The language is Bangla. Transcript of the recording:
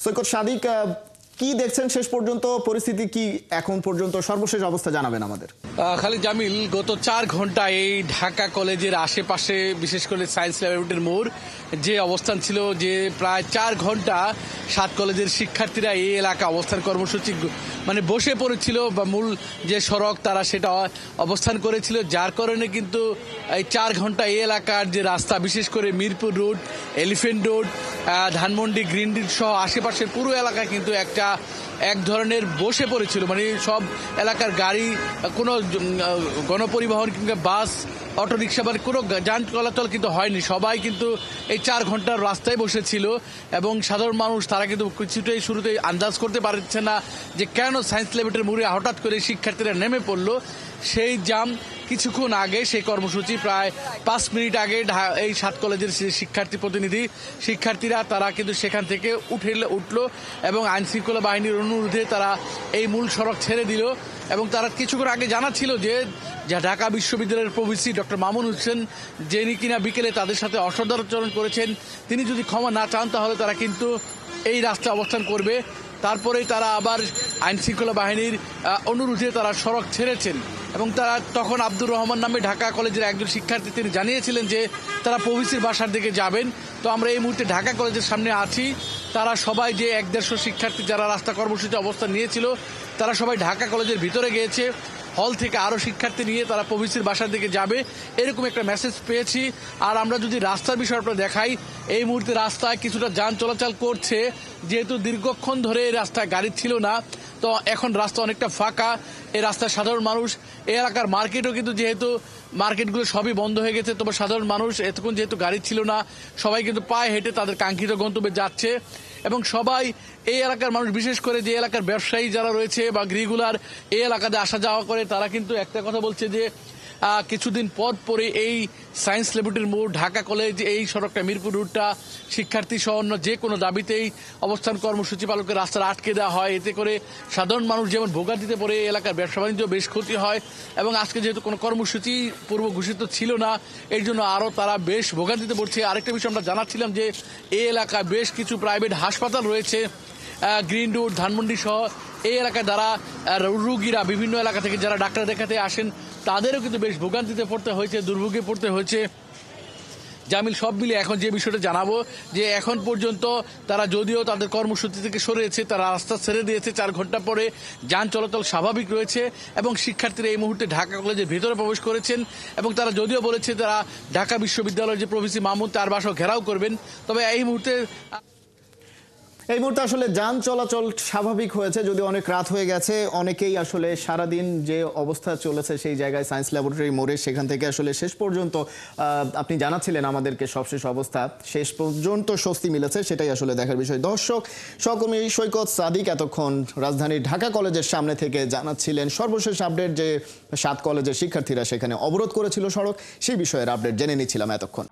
সৈকত সাদিক, কি দেখছেন শেষ পর্যন্ত, পরিস্থিতি কি এখন পর্যন্ত, সর্বশেষ অবস্থা জানাবেন আমাদের। খালিদ জামিল, গত 4 ঘন্টায় এই ঢাকা কলেজের আশেপাশে বিশেষ করে সায়েন্স ল্যাবরেটরির মোড় যে অবস্থান ছিল, যে প্রায় 4 ঘন্টা 7 কলেজের শিক্ষার্থীরা এই এলাকা অবস্থান কর্মসূচি মানে বসে পড়েছিল, বা মূল যে সড়ক তারা সেটা অবস্থান করেছিল, যার কারণে কিন্তু এই 4 ঘন্টা এই এলাকার যে রাস্তা, বিশেষ করে Mirpur road, elephant road, Dhanmondi, green road সহ আশেপাশের পুরো এলাকা কিন্তু এক ধরনের বসে পড়েছিল। মানে সব এলাকার গাড়ি, কোনো গণপরিবহন কিংবা বাস, অটোরিকশা বা কোনো যান চলাচল কিন্তু হয়নি। সবাই কিন্তু এই 4 ঘন্টার রাস্তায় বসেছিল এবং সাধারণ মানুষ তারা কিন্তু কিছুটাই শুরুতেই আন্দাজ করতে পারছে না যে কেন সায়েন্স ল্যাবরেটরি মোড়ে হঠাৎ করে শিক্ষার্থীরা নেমে পড়লো। সেই জাম কিছুক্ষণ আগে, সেই কর্মসূচি প্রায় 5 মিনিট আগে এই 7 কলেজের শিক্ষার্থীরা তারা কিন্তু সেখান থেকে উঠলো এবং আইনশৃঙ্খলা বাহিনীর অনুরোধে তারা এই মূল সড়ক ছেড়ে দিল। এবং তারা কিছুক্ষণ আগে জানাচ্ছিল যে ঢাকা বিশ্ববিদ্যালয়ের প্রভিসি ডক্টর মামুন হোসেন, যিনি কিনা বিকেলে তাদের সাথে অসদাচরণ করেছেন, তিনি যদি ক্ষমা না চান তাহলে তারা কিন্তু এই রাস্তায় অবস্থান করবে। তারপরেই তারা আবার আইনশৃঙ্খলা বাহিনীর অনুরোধে তারা সড়ক ছেড়েছেন এবং তারা তখন আব্দুর রহমান নামে ঢাকা কলেজের একজন শিক্ষার্থী, তিনি জানিয়েছিলেন যে তারা প্রভিসির বাসার দিকে যাবেন। তো আমরা এই মুহূর্তে ঢাকা কলেজের সামনে আছি। তারা সবাই, যে 150 শিক্ষার্থী যারা রাস্তা কর্মসূচি অবস্থান নিয়েছিল, তারা সবাই ঢাকা কলেজের ভিতরে গিয়েছে। হল থেকে আরও শিক্ষার্থী নিয়ে তারা প্রভিসির বাসার দিকে যাবে, এরকম একটা মেসেজ পেয়েছি। আর আমরা যদি রাস্তার বিষয় আপনারা দেখাই, এই মুহূর্তে রাস্তায় কিছুটা যান চলাচল করছে, যেহেতু দীর্ঘক্ষণ ধরে এই রাস্তায় গাড়ি ছিল না, তো এখন রাস্তা অনেকটা ফাঁকা। এই রাস্তায় সাধারণ মানুষ, এই এলাকার মার্কেটও কিন্তু, যেহেতু মার্কেটগুলো সবই বন্ধ হয়ে গেছে, তবে সাধারণ মানুষ এতক্ষণ যেহেতু গাড়ি ছিল না, সবাই কিন্তু পায়ে হেঁটে তাদের কাঙ্ক্ষিত গন্তব্যে যাচ্ছে। এবং সবাই, এই এলাকার মানুষ, বিশেষ করে যে এলাকার ব্যবসায়ী যারা রয়েছে বা গৃহগুলার এই এলাকাতে আসা যাওয়া করে, তারা কিন্তু একটা কথা বলছে যে কিছুদিন পরে এই সায়েন্স ল্যাবরেটরির মোড়, ঢাকা কলেজ, এই সড়কটা, মিরপুর রুটটা শিক্ষার্থী সহ অন্য যে কোনো দাবিতেই অবস্থান কর্মসূচি পালকের রাস্তা আটকে দেওয়া হয়। এতে করে সাধারণ মানুষ যেমন ভোগান্তিতে পড়ে, এলাকার ব্যবসা বাণিজ্য বেশ ক্ষতি হয়। এবং আজকে যেহেতু কোনো কর্মসূচি পূর্ব ঘোষিত ছিল না, এই জন্য আরও তারা বেশ ভোগান্তিতে পড়ছে। আরেকটা বিষয় আমরা জানাচ্ছিলাম যে এই এলাকায় বেশ কিছু প্রাইভেট হাসপাতাল রয়েছে, গ্রিন রোড, ধানমন্ডি সহ এই এলাকায় যারা রুগীরা বিভিন্ন এলাকা থেকে যারা ডাক্তার দেখাতে আসেন, তাদেরও কিন্তু বেশ ভোগান্তিতে পড়তে হয়েছে, দুর্ভোগে পড়তে হয়েছে। জামিল, সব মিলে এখন যে বিষয়টা জানাবো যে এখন পর্যন্ত তারা যদিও তাদের কর্মসূচি থেকে সরেছে, তারা রাস্তা ছেড়ে দিয়েছে, 4 ঘন্টা পরে যান চলাচল স্বাভাবিক রয়েছে এবং শিক্ষার্থীরা এই মুহূর্তে ঢাকা কলেজের ভেতরে প্রবেশ করেছেন। এবং তারা যদিও বলেছে তারা ঢাকা বিশ্ববিদ্যালয়ের যে প্রভিসি মামুন, তার বাসা ঘেরাও করবেন, তবে এই মুহূর্তে আসলে যান চলাচল স্বাভাবিক হয়েছে, যদি অনেক রাত হয়ে গেছে। অনেকেই আসলে সারাদিন যে অবস্থা চলেছে সেই জায়গায় সায়েন্স ল্যাবরেটরি মোড়ে, সেখান থেকে আসলে শেষ পর্যন্ত আপনি জানাচ্ছিলেন আমাদেরকে সবশেষ অবস্থা, শেষ পর্যন্ত স্বস্তি মিলেছে, সেটাই আসলে দেখার বিষয়। দর্শক, সহকর্মী সৈকত সাদিক এতক্ষণ রাজধানীর ঢাকা কলেজের সামনে থেকে জানাচ্ছিলেন সর্বশেষ আপডেট, যে 7 কলেজের শিক্ষার্থীরা সেখানে অবরোধ করেছিল সড়ক, সেই বিষয়ের আপডেট জেনে নিচ্ছিলাম এতক্ষণ।